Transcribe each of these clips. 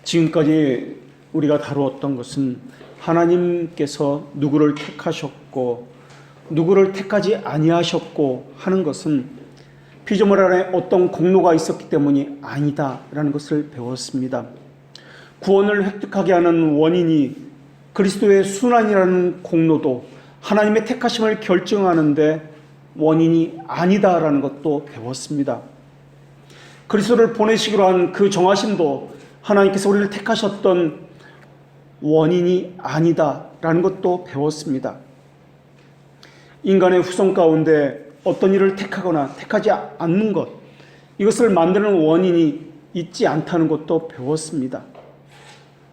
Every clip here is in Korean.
지금까지 우리가 다루었던 것은 하나님께서 누구를 택하셨고 누구를 택하지 아니하셨고 하는 것은 피조물 안에 어떤 공로가 있었기 때문이 아니다라는 것을 배웠습니다. 구원을 획득하게 하는 원인이 그리스도의 순환이라는 공로도 하나님의 택하심을 결정하는데 원인이 아니다라는 것도 배웠습니다. 그리스도를 보내시기로 한 그 정하심도 하나님께서 우리를 택하셨던 원인이 아니다라는 것도 배웠습니다. 인간의 후손 가운데 어떤 일을 택하거나 택하지 않는 것, 이것을 만드는 원인이 있지 않다는 것도 배웠습니다.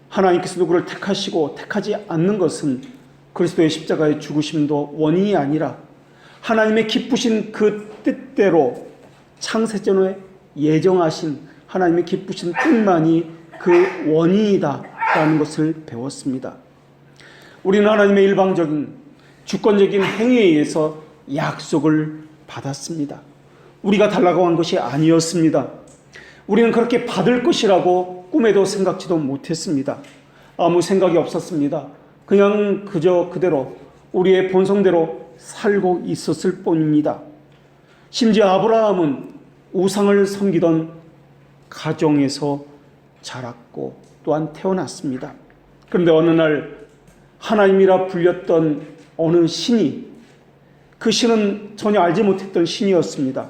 하나님께서 누구를 택하시고 택하지 않는 것은 그리스도의 십자가의 죽으심도 원인이 아니라 하나님의 기쁘신 그 뜻대로 창세전에 예정하신 하나님의 기쁘신 뜻만이 그 원인이다라는 것을 배웠습니다. 우리는 하나님의 일방적인 주권적인 행위에 의해서 약속을 받았습니다. 우리가 달라고 한 것이 아니었습니다. 우리는 그렇게 받을 것이라고 꿈에도 생각지도 못했습니다. 아무 생각이 없었습니다. 그냥 그대로 우리의 본성대로 살고 있었을 뿐입니다. 심지어 아브라함은 우상을 섬기던 가정에서 자랐고 또한 태어났습니다. 그런데 어느 날 하나님이라 불렸던 어느 신이, 그 신은 전혀 알지 못했던 신이었습니다.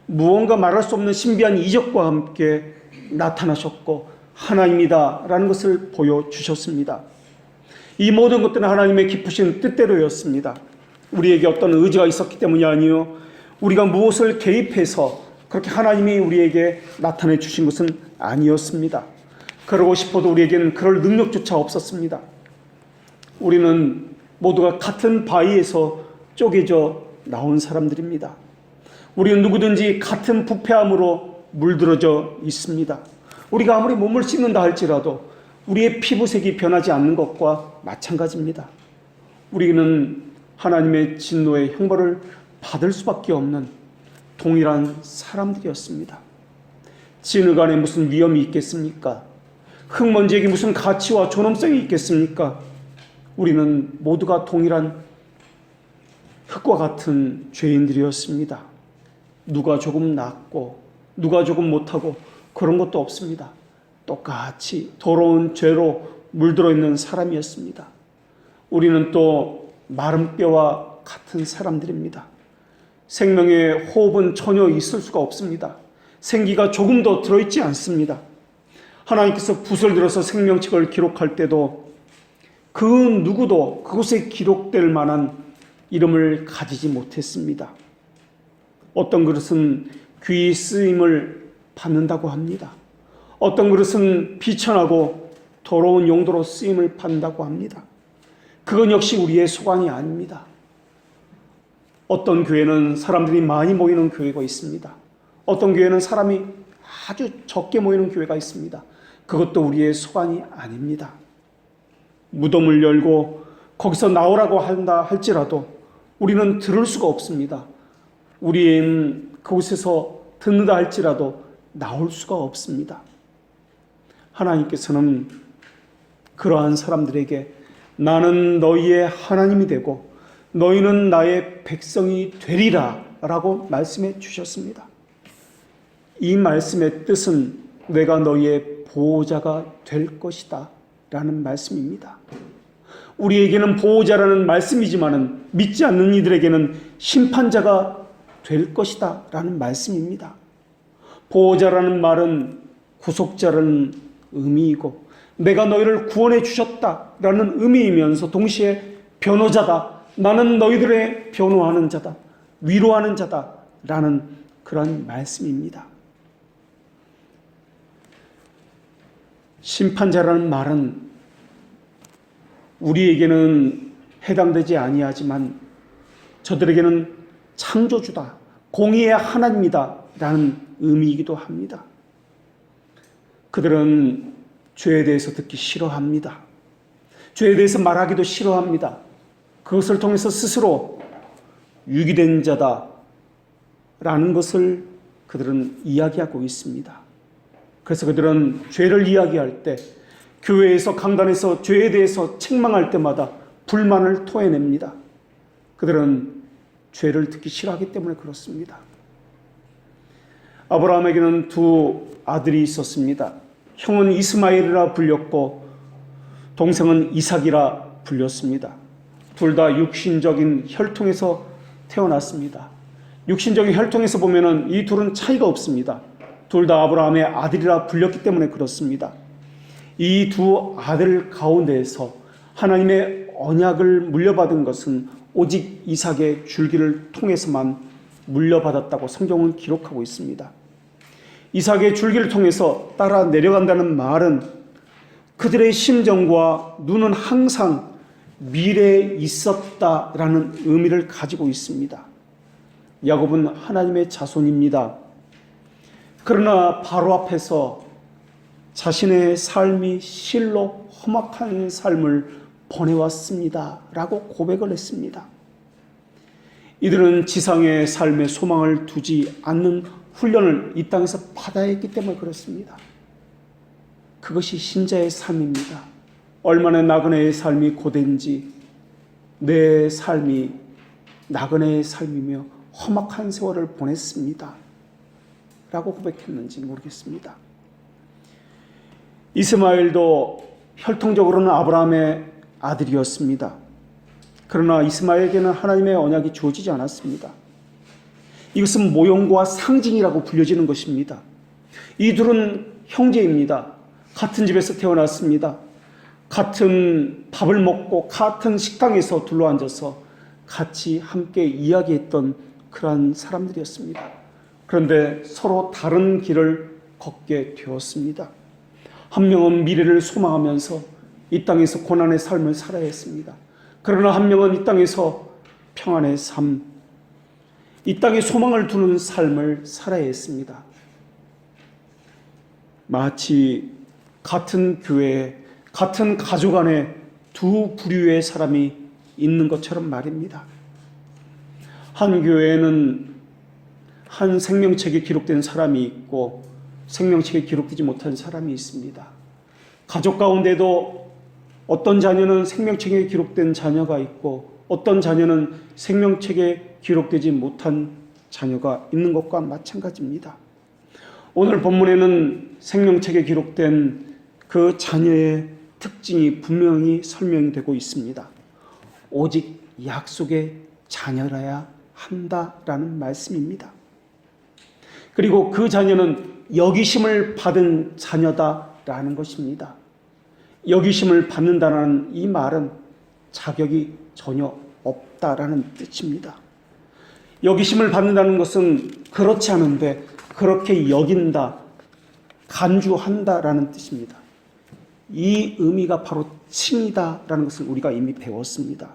무언가 말할 수 없는 신비한 이적과 함께 나타나셨고 하나님이다라는 것을 보여주셨습니다. 이 모든 것들은 하나님의 기쁘신 뜻대로였습니다. 우리에게 어떤 의지가 있었기 때문이 아니요, 우리가 무엇을 개입해서 그렇게 하나님이 우리에게 나타내 주신 것은 아니었습니다. 그러고 싶어도 우리에게는 그럴 능력조차 없었습니다. 우리는 모두가 같은 바위에서 쪼개져 나온 사람들입니다. 우리는 누구든지 같은 부패함으로 물들어져 있습니다. 우리가 아무리 몸을 씻는다 할지라도 우리의 피부색이 변하지 않는 것과 마찬가지입니다. 우리는 하나님의 진노의 형벌을 받을 수밖에 없는 동일한 사람들이었습니다. 진흙 안에 무슨 위험이 있겠습니까? 흙먼지에게 무슨 가치와 존엄성이 있겠습니까? 우리는 모두가 동일한 흙과 같은 죄인들이었습니다. 누가 조금 낫고 누가 조금 못하고 그런 것도 없습니다. 똑같이 더러운 죄로 물들어 있는 사람이었습니다. 우리는 또 마른 뼈와 같은 사람들입니다. 생명의 호흡은 전혀 있을 수가 없습니다. 생기가 조금도 들어있지 않습니다. 하나님께서 붓을 들어서 생명책을 기록할 때도 그 누구도 그곳에 기록될 만한 이름을 가지지 못했습니다. 어떤 그릇은 귀히 쓰임을 받는다고 합니다. 어떤 그릇은 비천하고 더러운 용도로 쓰임을 받는다고 합니다. 그건 역시 우리의 소관이 아닙니다. 어떤 교회는 사람들이 많이 모이는 교회가 있습니다. 어떤 교회는 사람이 아주 적게 모이는 교회가 있습니다. 그것도 우리의 소관이 아닙니다. 무덤을 열고 거기서 나오라고 한다 할지라도 우리는 들을 수가 없습니다. 우리는 그곳에서 듣는다 할지라도 나올 수가 없습니다. 하나님께서는 그러한 사람들에게 나는 너희의 하나님이 되고 너희는 나의 백성이 되리라 라고 말씀해 주셨습니다. 이 말씀의 뜻은 내가 너희의 보호자가 될 것이다 라는 말씀입니다. 우리에게는 보호자라는 말씀이지만 믿지 않는 이들에게는 심판자가 될 것이다 라는 말씀입니다. 보호자라는 말은 구속자라는 의미이고 내가 너희를 구원해 주셨다 라는 의미이면서 동시에 변호자다, 나는 너희들의 변호하는 자다, 위로하는 자다 라는 그런 말씀입니다. 심판자라는 말은 우리에게는 해당되지 아니하지만 저들에게는 창조주다, 공의의 하나님이다 라는 의미이기도 합니다. 그들은 죄에 대해서 듣기 싫어합니다. 죄에 대해서 말하기도 싫어합니다. 그것을 통해서 스스로 유기된 자다 라는 것을 그들은 이야기하고 있습니다. 그래서 그들은 죄를 이야기할 때, 교회에서 강단에서 죄에 대해서 책망할 때마다 불만을 토해냅니다. 그들은 죄를 듣기 싫어하기 때문에 그렇습니다. 아브라함에게는 두 아들이 있었습니다. 형은 이스마엘이라 불렸고 동생은 이삭이라 불렸습니다. 둘 다 육신적인 혈통에서 태어났습니다. 육신적인 혈통에서 보면은 이 둘은 차이가 없습니다. 둘 다 아브라함의 아들이라 불렸기 때문에 그렇습니다. 이 두 아들 가운데에서 하나님의 언약을 물려받은 것은 오직 이삭의 줄기를 통해서만 물려받았다고 성경은 기록하고 있습니다. 이삭의 줄기를 통해서 따라 내려간다는 말은 그들의 심정과 눈은 항상 미래에 있었다라는 의미를 가지고 있습니다. 야곱은 하나님의 자손입니다. 그러나 바로 앞에서 자신의 삶이 실로 험악한 삶을 보내왔습니다 라고 고백을 했습니다. 이들은 지상의 삶의 소망을 두지 않는 훈련을 이 땅에서 받아야 했기 때문에 그렇습니다. 그것이 신자의 삶입니다. 얼마나 나그네의 삶이 고된지, 내 삶이 나그네의 삶이며 험악한 세월을 보냈습니다 라고 고백했는지 모르겠습니다. 이스마엘도 혈통적으로는 아브라함의 아들이었습니다. 그러나 이스마엘에게는 하나님의 언약이 주어지지 않았습니다. 이것은 모형과 상징이라고 불려지는 것입니다. 이 둘은 형제입니다. 같은 집에서 태어났습니다. 같은 밥을 먹고 같은 식당에서 둘러앉아서 같이 함께 이야기했던 그러한 사람들이었습니다. 그런데 서로 다른 길을 걷게 되었습니다. 한 명은 미래를 소망하면서 이 땅에서 고난의 삶을 살아야 했습니다. 그러나 한 명은 이 땅에서 평안의 삶, 이 땅에 소망을 두는 삶을 살아야 했습니다. 마치 같은 교회에, 같은 가족 안에 두 부류의 사람이 있는 것처럼 말입니다. 한 교회에는 한 생명책에 기록된 사람이 있고 생명책에 기록되지 못한 사람이 있습니다. 가족 가운데도 어떤 자녀는 생명책에 기록된 자녀가 있고 어떤 자녀는 생명책에 기록되지 못한 자녀가 있는 것과 마찬가지입니다. 오늘 본문에는 생명책에 기록된 그 자녀의 특징이 분명히 설명이 되고 있습니다. 오직 약속의 자녀라야 한다라는 말씀입니다. 그리고 그 자녀는 여기심을 받은 자녀다라는 것입니다. 여기심을 받는다는 이 말은 자격이 전혀 없다라는 뜻입니다. 여기심을 받는다는 것은 그렇지 않은데 그렇게 여긴다, 간주한다라는 뜻입니다. 이 의미가 바로 칭이다라는 것을 우리가 이미 배웠습니다.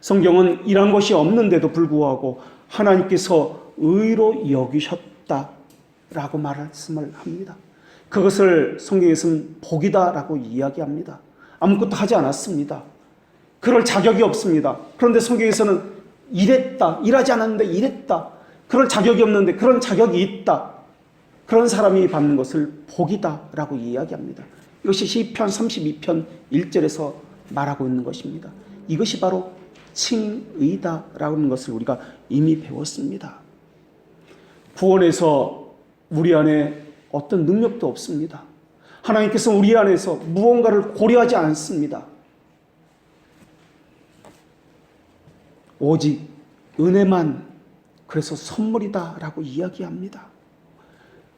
성경은 이런 것이 없는데도 불구하고 하나님께서 의로 여기셨다라고 말씀을 합니다. 그것을 성경에서는 복이다라고 이야기합니다. 아무것도 하지 않았습니다. 그럴 자격이 없습니다. 그런데 성경에서는 이랬다, 일하지 않았는데 이랬다, 그럴 자격이 없는데 그런 자격이 있다, 그런 사람이 받는 것을 복이다라고 이야기합니다. 이것이 시편 32편 1절에서 말하고 있는 것입니다. 이것이 바로 칭의다라는 것을 우리가 이미 배웠습니다. 구원에서 우리 안에 어떤 능력도 없습니다. 하나님께서 우리 안에서 무언가를 고려하지 않습니다. 오직 은혜만, 그래서 선물이다라고 이야기합니다.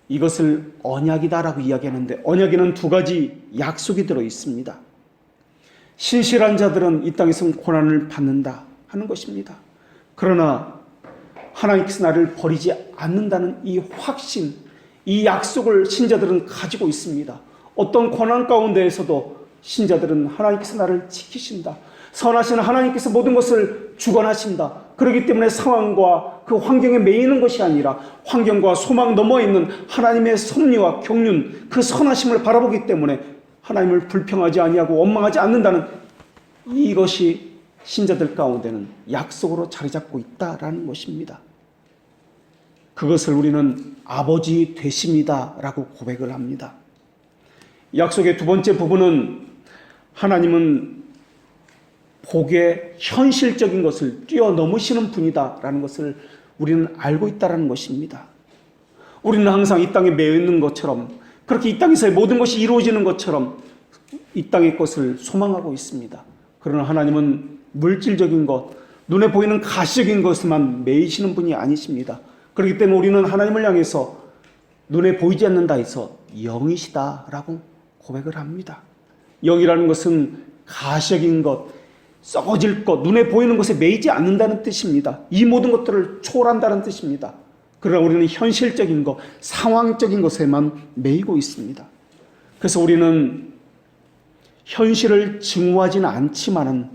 이것을 언약이다라고 이야기하는데 언약에는 두 가지 약속이 들어 있습니다. 신실한 자들은 이 땅에서 고난을 받는다 하는 것입니다. 그러나 하나님께서 나를 버리지 않는다는 이 확신, 이 약속을 신자들은 가지고 있습니다. 어떤 고난 가운데에서도 신자들은 하나님께서 나를 지키신다, 선하신 하나님께서 모든 것을 주관하신다. 그렇기 때문에 상황과 그 환경에 매이는 것이 아니라 환경과 소망 너머에 있는 하나님의 섭리와 경륜, 그 선하심을 바라보기 때문에 하나님을 불평하지 아니하고 원망하지 않는다는 이것이 신자들 가운데는 약속으로 자리 잡고 있다라는 것입니다. 그것을 우리는 아버지 되십니다라고 고백을 합니다. 약속의 두 번째 부분은 하나님은 복의 현실적인 것을 뛰어넘으시는 분이다라는 것을 우리는 알고 있다는 것입니다. 우리는 항상 이 땅에 매여 있는 것처럼, 그렇게 이 땅에서의 모든 것이 이루어지는 것처럼 이 땅의 것을 소망하고 있습니다. 그러나 하나님은 물질적인 것, 눈에 보이는 가시적인 것에만 매이시는 분이 아니십니다. 그렇기 때문에 우리는 하나님을 향해서 눈에 보이지 않는다 해서 영이시다라고 고백을 합니다. 영이라는 것은 가시적인 것, 썩어질 것, 눈에 보이는 것에 매이지 않는다는 뜻입니다. 이 모든 것들을 초월한다는 뜻입니다. 그러나 우리는 현실적인 것, 상황적인 것에만 매이고 있습니다. 그래서 우리는 현실을 증오하지는 않지만은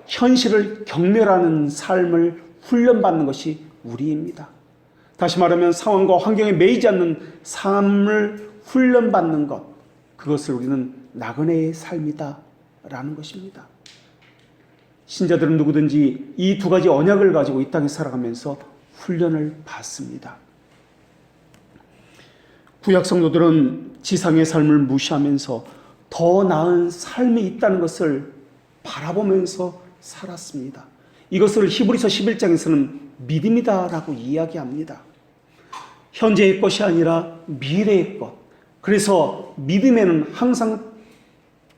현실을 경멸하는 삶을 훈련받는 것이 우리입니다. 다시 말하면 상황과 환경에 매이지 않는 삶을 훈련받는 것, 그것을 우리는 나그네의 삶이다라는 것입니다. 신자들은 누구든지 이 두 가지 언약을 가지고 이 땅에 살아가면서 훈련을 받습니다. 구약 성도들은 지상의 삶을 무시하면서 더 나은 삶이 있다는 것을 바라보면서 살았습니다. 이것을 히브리서 11장에서는 믿음이다라고 이야기합니다. 현재의 것이 아니라 미래의 것. 그래서 믿음에는 항상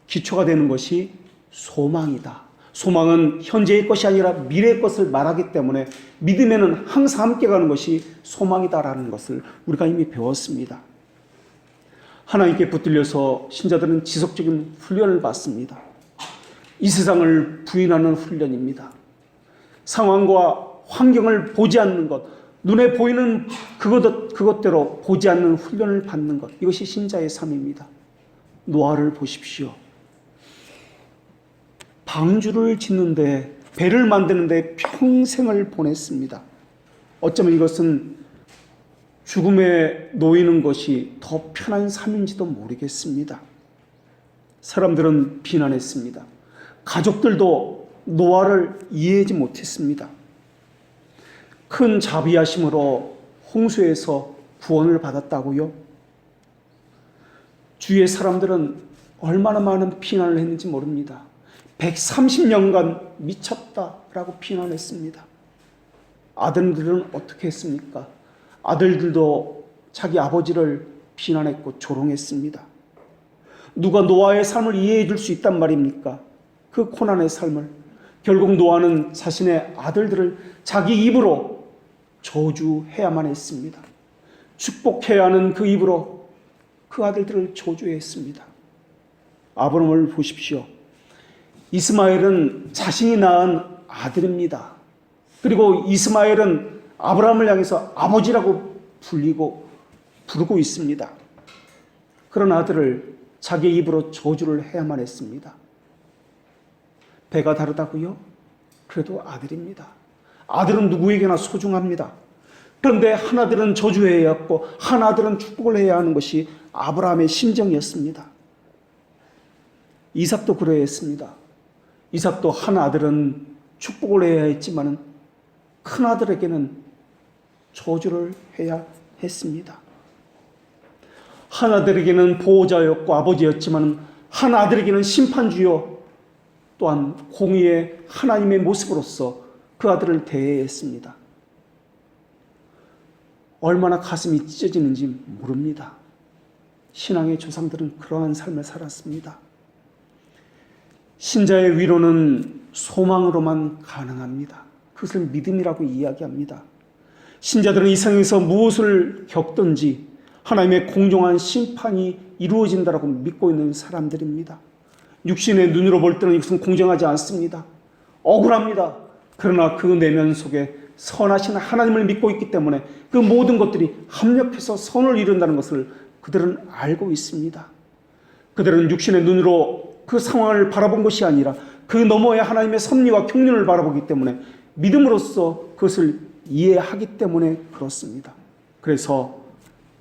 기초가 되는 것이 소망이다. 소망은 현재의 것이 아니라 미래의 것을 말하기 때문에 믿음에는 항상 함께 가는 것이 소망이다라는 것을 우리가 이미 배웠습니다. 하나님께 붙들려서 신자들은 지속적인 훈련을 받습니다. 이 세상을 부인하는 훈련입니다. 상황과 환경을 보지 않는 것, 눈에 보이는 그것대로 보지 않는 훈련을 받는 것, 이것이 신자의 삶입니다. 노아를 보십시오. 방주를 짓는데, 배를 만드는데 평생을 보냈습니다. 어쩌면 이것은 죽음에 놓이는 것이 더 편한 삶인지도 모르겠습니다. 사람들은 비난했습니다. 가족들도 노아를 이해하지 못했습니다. 큰 자비하심으로 홍수에서 구원을 받았다고요? 주위의 사람들은 얼마나 많은 비난을 했는지 모릅니다. 130년간 미쳤다라고 비난했습니다. 아들들은 어떻게 했습니까? 아들들도 자기 아버지를 비난했고 조롱했습니다. 누가 노아의 삶을 이해해 줄 수 있단 말입니까? 그 고난의 삶을. 결국 노아는 자신의 아들들을 자기 입으로 저주해야만 했습니다. 축복해야 하는 그 입으로 그 아들들을 저주했습니다. 아브라함을 보십시오. 이스마엘은 자신이 낳은 아들입니다. 그리고 이스마엘은 아브라함을 향해서 아버지라고 부르고 있습니다. 그런 아들을 자기 입으로 저주를 해야만 했습니다. 배가 다르다고요? 그래도 아들입니다. 아들은 누구에게나 소중합니다. 그런데 한 아들은 저주해야 했고 한 아들은 축복을 해야 하는 것이 아브라함의 심정이었습니다. 이삭도 그래야 했습니다. 이삭도 한 아들은 축복을 해야 했지만 큰 아들에게는 저주를 해야 했습니다. 한 아들에게는 보호자였고 아버지였지만 한 아들에게는 심판주요 또한 공의의 하나님의 모습으로서 그 아들을 대해야 했습니다. 얼마나 가슴이 찢어지는지 모릅니다. 신앙의 조상들은 그러한 삶을 살았습니다. 신자의 위로는 소망으로만 가능합니다. 그것을 믿음이라고 이야기합니다. 신자들은 이 세상에서 무엇을 겪든지 하나님의 공정한 심판이 이루어진다라고 믿고 있는 사람들입니다. 육신의 눈으로 볼 때는 이것은 공정하지 않습니다. 억울합니다. 그러나 그 내면 속에 선하신 하나님을 믿고 있기 때문에 그 모든 것들이 합력해서 선을 이룬다는 것을 그들은 알고 있습니다. 그들은 육신의 눈으로 그 상황을 바라본 것이 아니라 그 너머에 하나님의 섭리와 경륜을 바라보기 때문에 믿음으로써 그것을 이해하기 때문에 그렇습니다. 그래서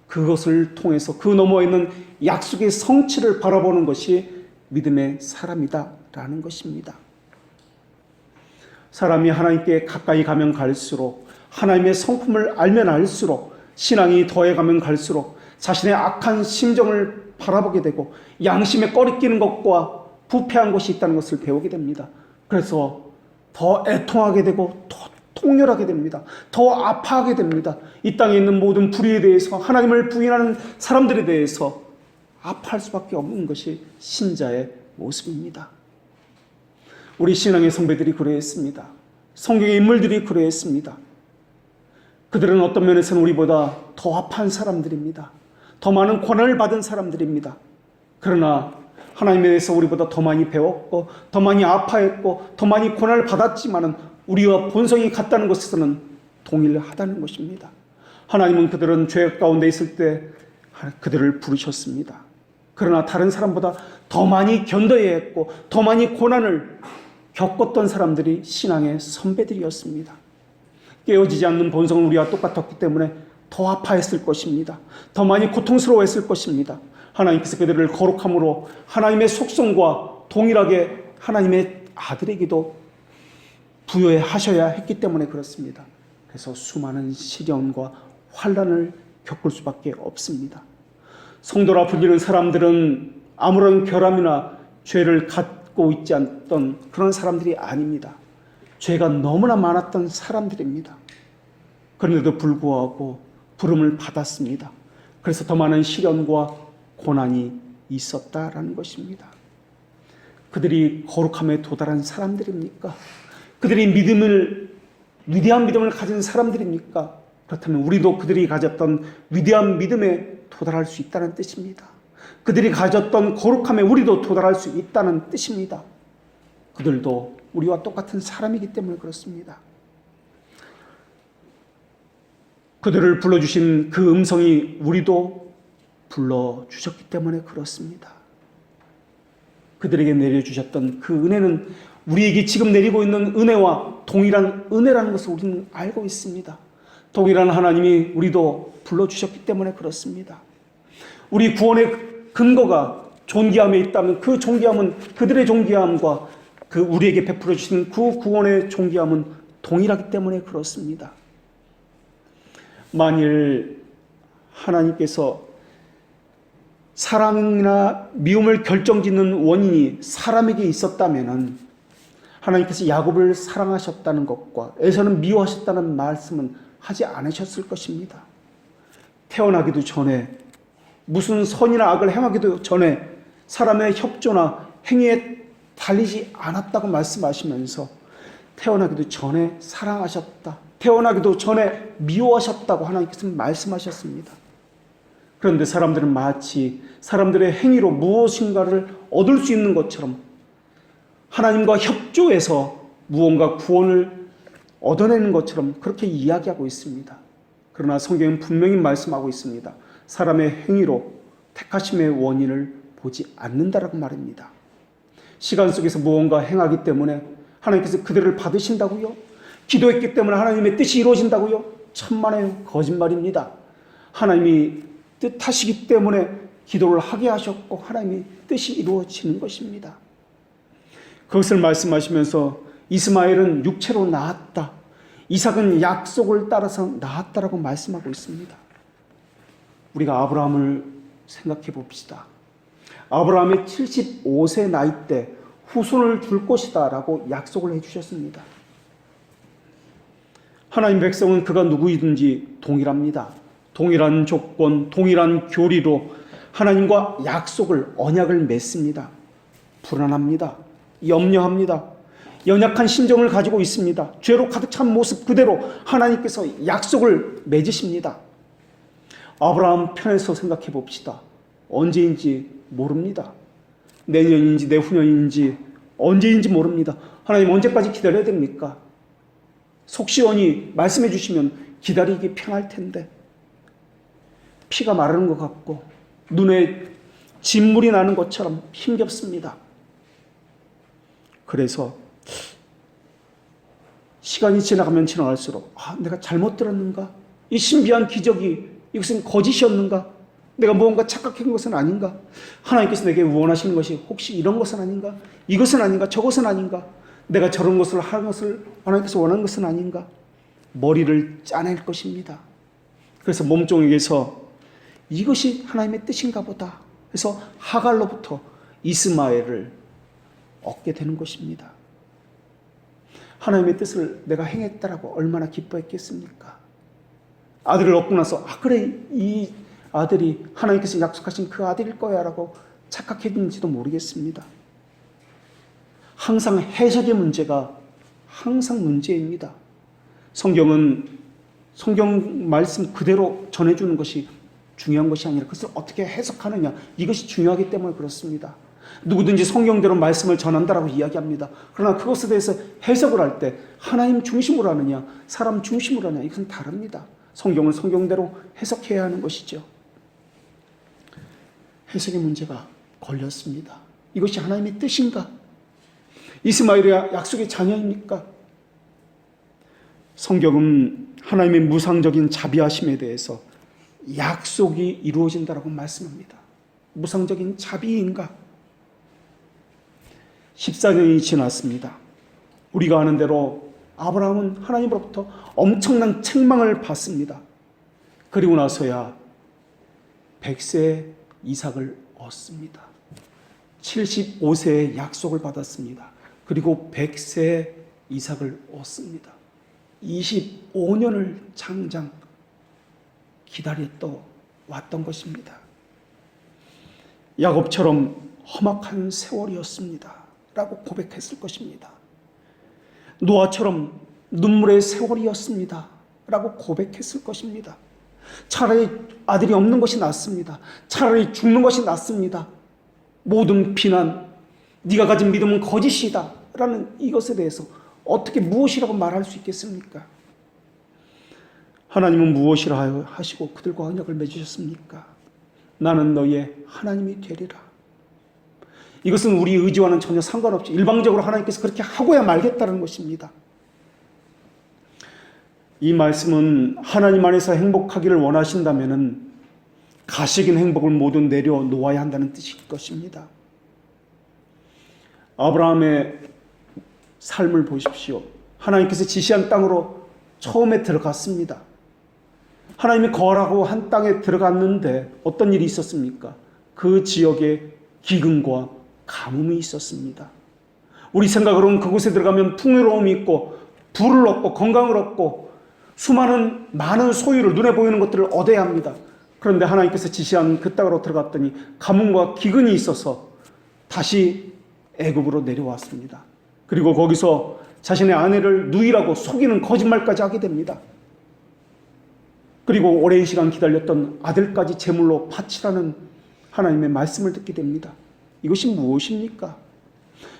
그것을 통해서 그 너머에 있는 약속의 성취를 바라보는 것이 믿음의 사람이다라는 것입니다. 사람이 하나님께 가까이 가면 갈수록 하나님의 성품을 알면 알수록 신앙이 더해가면 갈수록 자신의 악한 심정을 바라보게 되고 양심에 꺼리끼는 것과 부패한 것이 있다는 것을 배우게 됩니다. 그래서 더 애통하게 되고 더 통렬하게 됩니다. 더 아파하게 됩니다. 이 땅에 있는 모든 불의에 대해서, 하나님을 부인하는 사람들에 대해서 아파할 수밖에 없는 것이 신자의 모습입니다. 우리 신앙의 선배들이 그러했습니다. 성경의 인물들이 그러했습니다. 그들은 어떤 면에서는 우리보다 더 아파한 사람들입니다. 더 많은 고난을 받은 사람들입니다. 그러나 하나님에 대해서 우리보다 더 많이 배웠고 더 많이 아파했고 더 많이 고난을 받았지만은 우리와 본성이 같다는 것에서는 동일하다는 것입니다. 하나님은 그들은 죄 가운데 있을 때 그들을 부르셨습니다. 그러나 다른 사람보다 더 많이 견뎌야 했고 더 많이 고난을 겪었던 사람들이 신앙의 선배들이었습니다. 깨어지지 않는 본성은 우리와 똑같았기 때문에 더 아파했을 것입니다. 더 많이 고통스러워했을 것입니다. 하나님께서 그들을 거룩함으로 하나님의 속성과 동일하게 하나님의 아들에게도 부여하셔야 했기 때문에 그렇습니다. 그래서 수많은 시련과 환난을 겪을 수밖에 없습니다. 성도라 불리는 사람들은 아무런 결함이나 죄를 갖고 있지 않던 그런 사람들이 아닙니다. 죄가 너무나 많았던 사람들입니다. 그런데도 불구하고 부름을 받았습니다. 그래서 더 많은 시련과 고난이 있었다라는 것입니다. 그들이 거룩함에 도달한 사람들입니까? 그들이 위대한 믿음을 가진 사람들입니까? 그렇다면 우리도 그들이 가졌던 위대한 믿음에 도달할 수 있다는 뜻입니다. 그들이 가졌던 거룩함에 우리도 도달할 수 있다는 뜻입니다. 그들도 우리와 똑같은 사람이기 때문에 그렇습니다. 그들을 불러주신 그 음성이 우리도 불러주셨기 때문에 그렇습니다. 그들에게 내려주셨던 그 은혜는 우리에게 지금 내리고 있는 은혜와 동일한 은혜라는 것을 우리는 알고 있습니다. 동일한 하나님이 우리도 불러주셨기 때문에 그렇습니다. 우리 구원의 근거가 존귀함에 있다면 그 존귀함은 그들의 존귀함과 그 우리에게 베풀어 주신 그 구원의 존귀함은 동일하기 때문에 그렇습니다. 만일 하나님께서 사랑이나 미움을 결정짓는 원인이 사람에게 있었다면 하나님께서 야곱을 사랑하셨다는 것과 에서는 미워하셨다는 말씀은 하지 않으셨을 것입니다. 태어나기도 전에 무슨 선이나 악을 행하기도 전에 사람의 협조나 행위에 달리지 않았다고 말씀하시면서 태어나기도 전에 사랑하셨다, 태어나기도 전에 미워하셨다고 하나님께서 말씀하셨습니다. 그런데 사람들은 마치 사람들의 행위로 무엇인가를 얻을 수 있는 것처럼 하나님과 협조해서 무언가 구원을 얻어내는 것처럼 그렇게 이야기하고 있습니다. 그러나 성경은 분명히 말씀하고 있습니다. 사람의 행위로 택하심의 원인을 보지 않는다라고 말입니다. 시간 속에서 무언가 행하기 때문에 하나님께서 그들을 받으신다고요? 기도했기 때문에 하나님의 뜻이 이루어진다고요? 천만의 거짓말입니다. 하나님이 뜻하시기 때문에 기도를 하게 하셨고 하나님의 뜻이 이루어지는 것입니다. 그것을 말씀하시면서 이스마엘은 육체로 낳았다, 이삭은 약속을 따라서 낳았다라고 말씀하고 있습니다. 우리가 아브라함을 생각해 봅시다. 아브라함의 75세 나이 때 후손을 줄 것이다 라고 약속을 해주셨습니다. 하나님 백성은 그가 누구이든지 동일합니다. 동일한 조건, 동일한 교리로 하나님과 약속을, 언약을 맺습니다. 불안합니다. 염려합니다. 연약한 심정을 가지고 있습니다. 죄로 가득 찬 모습 그대로 하나님께서 약속을 맺으십니다. 아브라함 편에서 생각해 봅시다. 언제인지 모릅니다. 내년인지 내후년인지 언제인지 모릅니다. 하나님 언제까지 기다려야 됩니까? 속 시원히 말씀해 주시면 기다리기 편할 텐데 피가 마르는 것 같고 눈에 진물이 나는 것처럼 힘겹습니다. 그래서 시간이 지나가면 지나갈수록 내가 잘못 들었는가? 이 신비한 기적이 이것은 거짓이었는가? 내가 무언가 착각한 것은 아닌가? 하나님께서 내게 원하시는 것이 혹시 이런 것은 아닌가? 이것은 아닌가? 저것은 아닌가? 내가 저런 것을 하는 것을 하나님께서 원하는 것은 아닌가? 머리를 짜낼 것입니다. 그래서 몸종에게서 이것이 하나님의 뜻인가 보다 해서 하갈로부터 이스마엘을 얻게 되는 것입니다. 하나님의 뜻을 내가 행했다라고 얼마나 기뻐했겠습니까? 아들을 얻고 나서 그래, 이 아들이 하나님께서 약속하신 그 아들일 거야 라고 착각했는지도 모르겠습니다. 항상 해석의 문제가 항상 문제입니다. 성경은 성경 말씀 그대로 전해주는 것이 중요한 것이 아니라 그것을 어떻게 해석하느냐, 이것이 중요하기 때문에 그렇습니다. 누구든지 성경대로 말씀을 전한다라고 이야기합니다. 그러나 그것에 대해서 해석을 할 때 하나님 중심으로 하느냐 사람 중심으로 하느냐, 이것은 다릅니다. 성경을 성경대로 해석해야 하는 것이죠. 해석의 문제가 걸렸습니다. 이것이 하나님의 뜻인가? 이스마엘이 약속의 자녀입니까? 성경은 하나님의 무상적인 자비하심에 대해서 약속이 이루어진다라고 말씀합니다. 무상적인 자비인가? 14년이 지났습니다. 우리가 아는 대로 아브라함은 하나님으로부터 엄청난 책망을 받습니다. 그리고 나서야 100세의 이삭을 얻습니다. 75세의 약속을 받았습니다. 그리고 100세의 이삭을 얻습니다. 25년을 장장 기다렸던 왔던 것입니다. 야곱처럼 험악한 세월이었습니다 라고 고백했을 것입니다. 노아처럼 눈물의 세월이었습니다 라고 고백했을 것입니다. 차라리 아들이 없는 것이 낫습니다. 차라리 죽는 것이 낫습니다. 모든 비난, 네가 가진 믿음은 거짓이다 라는 이것에 대해서 어떻게 무엇이라고 말할 수 있겠습니까? 하나님은 무엇이라 하시고 그들과 언약을 맺으셨습니까? 나는 너의 하나님이 되리라. 이것은 우리 의지와는 전혀 상관없이 일방적으로 하나님께서 그렇게 하고야 말겠다는 것입니다. 이 말씀은 하나님 안에서 행복하기를 원하신다면 가식인 행복을 모두 내려놓아야 한다는 뜻일 것입니다. 아브라함의 삶을 보십시오. 하나님께서 지시한 땅으로 처음에 들어갔습니다. 하나님이 거하라고 한 땅에 들어갔는데 어떤 일이 있었습니까? 그 지역에 기근과 가뭄이 있었습니다. 우리 생각으로는 그곳에 들어가면 풍요로움이 있고 부를 얻고 건강을 얻고 수많은 많은 소유를 눈에 보이는 것들을 얻어야 합니다. 그런데 하나님께서 지시한 그 땅으로 들어갔더니 가뭄과 기근이 있어서 다시 애굽으로 내려왔습니다. 그리고 거기서 자신의 아내를 누이라고 속이는 거짓말까지 하게 됩니다. 그리고 오랜 시간 기다렸던 아들까지 제물로 바치라는 하나님의 말씀을 듣게 됩니다. 이것이 무엇입니까?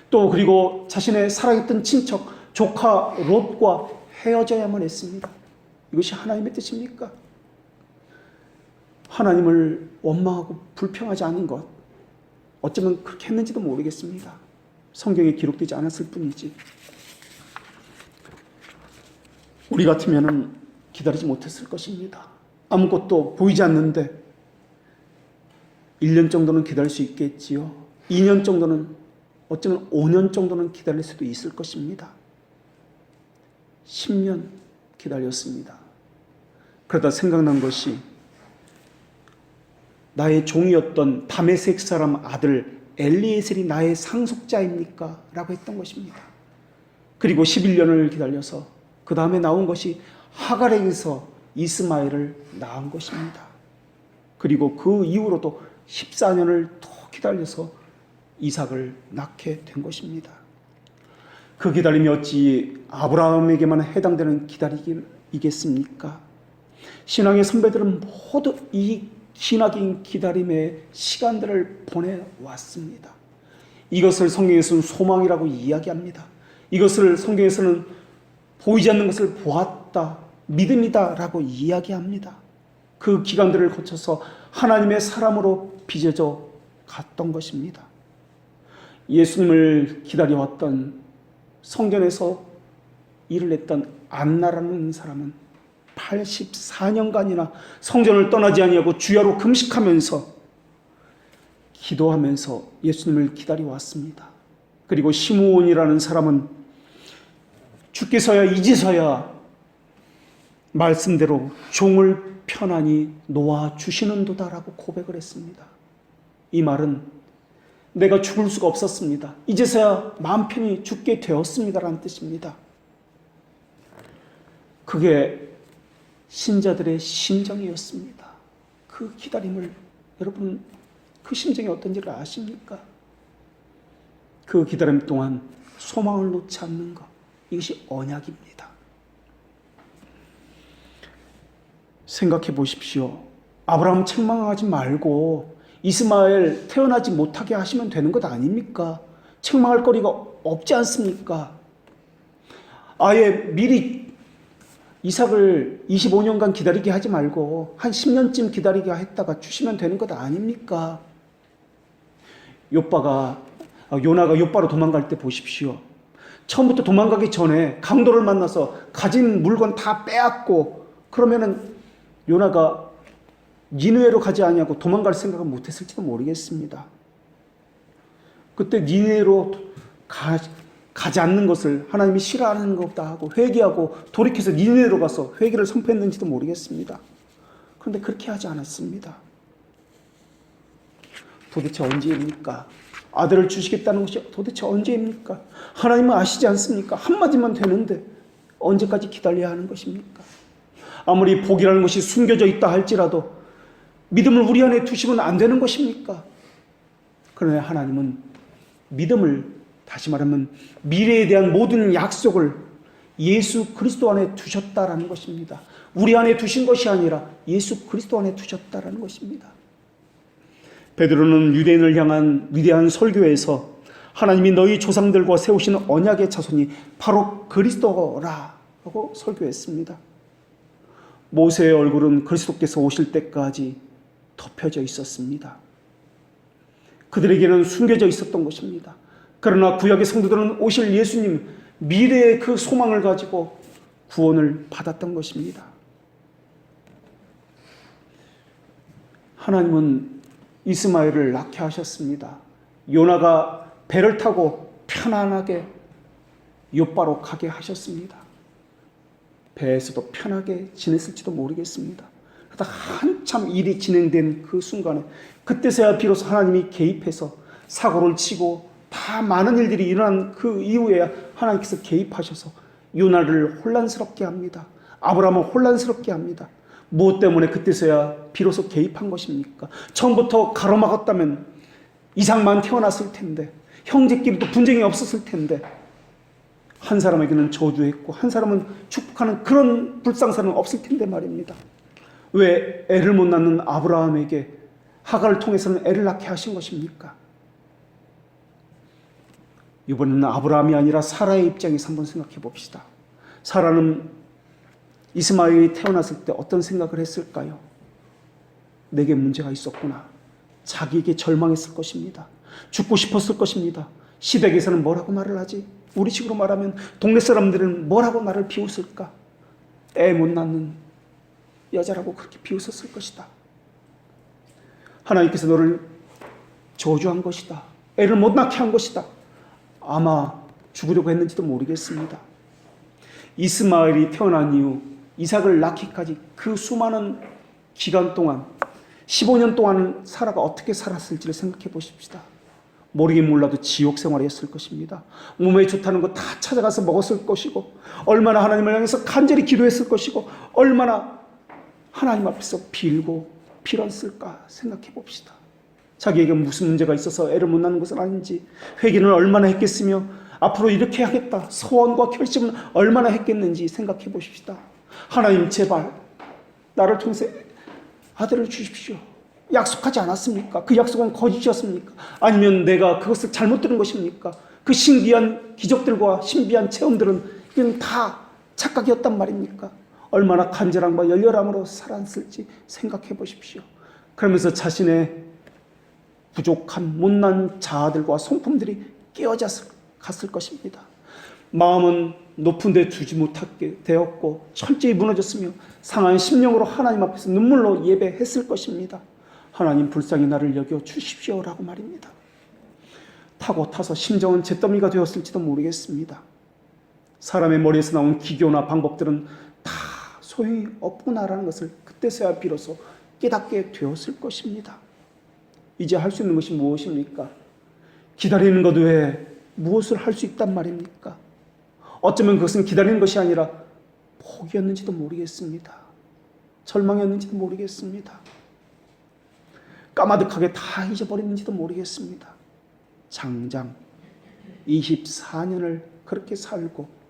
또 그리고 자신의 사랑했던 친척 조카 롯과 헤어져야만 했습니다. 이것이 하나님의 뜻입니까? 하나님을 원망하고 불평하지 않은 것, 어쩌면 그렇게 했는지도 모르겠습니다. 성경에 기록되지 않았을 뿐이지. 우리 같으면 기다리지 못했을 것입니다. 아무것도 보이지 않는데 1년 정도는 기다릴 수 있겠지요. 2년 정도는, 어쩌면 5년 정도는 기다릴 수도 있을 것입니다. 10년 기다렸습니다. 그러다 생각난 것이 나의 종이었던 다메섹 사람 아들 엘리에셀이 나의 상속자입니까? 라고 했던 것입니다. 그리고 11년을 기다려서 그 다음에 나온 것이 하갈에게서 이스마엘을 낳은 것입니다. 그리고 그 이후로도 14년을 더 기다려서 이삭을 낳게 된 것입니다. 그 기다림이 어찌 아브라함에게만 해당되는 기다리기겠습니까? 신앙의 선배들은 모두 이 기나긴 기다림의 시간들을 보내왔습니다. 이것을 성경에서는 소망이라고 이야기합니다. 이것을 성경에서는 보이지 않는 것을 보았다, 믿음이다 라고 이야기합니다. 그 기간들을 거쳐서 하나님의 사람으로 빚어져 갔던 것입니다. 예수님을 기다려왔던 성전에서 일을 했던 안나라는 사람은 84년간이나 성전을 떠나지 아니하고 주야로 금식하면서 기도하면서 예수님을 기다려왔습니다. 그리고 시므온이라는 사람은 주께서야 이제서야 말씀대로 종을 편안히 놓아 주시는도다라고 고백을 했습니다. 이 말은 내가 죽을 수가 없었습니다. 이제서야 마음 편히 죽게 되었습니다라는 뜻입니다. 그게 신자들의 심정이었습니다. 그 기다림을, 여러분 그 심정이 어떤지를 아십니까? 그 기다림 동안 소망을 놓지 않는 것, 이것이 언약입니다. 생각해 보십시오. 아브라함 책망하지 말고 이스마엘 태어나지 못하게 하시면 되는 것 아닙니까? 책망할 거리가 없지 않습니까? 아예 미리 이삭을 25년간 기다리게 하지 말고 한 10년쯤 기다리게 했다가 주시면 되는 것 아닙니까? 요나가 욥바로 도망갈 때 보십시오. 처음부터 도망가기 전에 강도를 만나서 가진 물건 다 빼앗고, 그러면은 요나가 니느웨로 가지 아니하고 도망갈 생각은 못했을지도 모르겠습니다. 그때 니느웨로 가지 않는 것을 하나님이 싫어하는 것다 하고 회개하고 돌이켜서 니느웨로 가서 회개를 선포했는지도 모르겠습니다. 그런데 그렇게 하지 않았습니다. 도대체 언제입니까? 아들을 주시겠다는 것이 도대체 언제입니까? 하나님은 아시지 않습니까? 한마디만 되는데 언제까지 기다려야 하는 것입니까? 아무리 복이라는 것이 숨겨져 있다 할지라도 믿음을 우리 안에 두시면 안 되는 것입니까? 그러나 하나님은 믿음을, 다시 말하면 미래에 대한 모든 약속을 예수 그리스도 안에 두셨다라는 것입니다. 우리 안에 두신 것이 아니라 예수 그리스도 안에 두셨다라는 것입니다. 베드로는 유대인을 향한 위대한 설교에서 하나님이 너희 조상들과 세우신 언약의 자손이 바로 그리스도라고 설교했습니다. 모세의 얼굴은 그리스도께서 오실 때까지 덮여져 있었습니다. 그들에게는 숨겨져 있었던 것입니다. 그러나 구약의 성도들은 오실 예수님, 미래의 그 소망을 가지고 구원을 받았던 것입니다. 하나님은 이스마엘을 낳게 하셨습니다. 요나가 배를 타고 편안하게 욥바로 가게 하셨습니다. 배에서도 편하게 지냈을지도 모르겠습니다. 그러다 한참 일이 진행된 그 순간에, 그때서야 비로소 하나님이 개입해서 사고를 치고 다 많은 일들이 일어난 그 이후에야 하나님께서 개입하셔서 요나를 혼란스럽게 합니다. 아브라함을 혼란스럽게 합니다. 무엇 때문에 그때서야 비로소 개입한 것입니까? 처음부터 가로막았다면 이삭만 태어났을 텐데, 형제끼리도 분쟁이 없었을 텐데, 한 사람에게는 저주했고 한 사람은 축복하는 그런 불상사는 없을 텐데 말입니다. 왜 애를 못 낳는 아브라함에게 하갈을 통해서는 애를 낳게 하신 것입니까? 이번에는 아브라함이 아니라 사라의 입장에서 한번 생각해 봅시다. 사라는 이스마엘이 태어났을 때 어떤 생각을 했을까요? 내게 문제가 있었구나. 자기에게 절망했을 것입니다. 죽고 싶었을 것입니다. 시댁에서는 뭐라고 말을 하지? 우리식으로 말하면 동네 사람들은 뭐라고 나를 비웃을까? 애 못 낳는 여자라고 그렇게 비웃었을 것이다. 하나님께서 너를 저주한 것이다. 애를 못 낳게 한 것이다. 아마 죽으려고 했는지도 모르겠습니다. 이스마엘이 태어난 이후 이삭을 낳기까지 그 수많은 기간 동안 15년 동안 사라가 어떻게 살았을지를 생각해 보십시다. 모르긴 몰라도 지옥 생활이었을 것입니다. 몸에 좋다는 거 다 찾아가서 먹었을 것이고, 얼마나 하나님을 향해서 간절히 기도했을 것이고, 얼마나 하나님 앞에서 빌고 빌었을까 생각해 봅시다. 자기에게 무슨 문제가 있어서 애를 못 낳는 것은 아닌지, 회개는 얼마나 했겠으며 앞으로 이렇게 하겠다 소원과 결심은 얼마나 했겠는지 생각해 보십시다. 하나님 제발 나를 통해서 아들을 주십시오. 약속하지 않았습니까? 그 약속은 거짓이었습니까? 아니면 내가 그것을 잘못 들은 것입니까? 그 신기한 기적들과 신비한 체험들은 이건 다 착각이었단 말입니까? 얼마나 간절함과 열렬함으로 살았을지 생각해 보십시오. 그러면서 자신의 부족한 못난 자아들과 성품들이 깨어졌을 갔을 것입니다. 마음은 높은 데 두지 못하게 되었고 철저히 무너졌으며 상한 심령으로 하나님 앞에서 눈물로 예배했을 것입니다. 하나님 불쌍히 나를 여겨 주십시오라고 말입니다. 타고 타서 심정은 잿더미가 되었을지도 모르겠습니다. 사람의 머리에서 나온 기교나 방법들은 다 소용이 없구나라는 것을 그때서야 비로소 깨닫게 되었을 것입니다. 이제 할 수 있는 것이 무엇입니까? 기다리는 것 외에 무엇을 할 수 있단 말입니까? 어쩌면 그것은 기다리는 것이 아니라 포기였는지도 모르겠습니다. 절망이었는지도 모르겠습니다. 까마득하게 다 잊어버렸는지도 모르겠습니다. 장장 24년을 그렇게 살고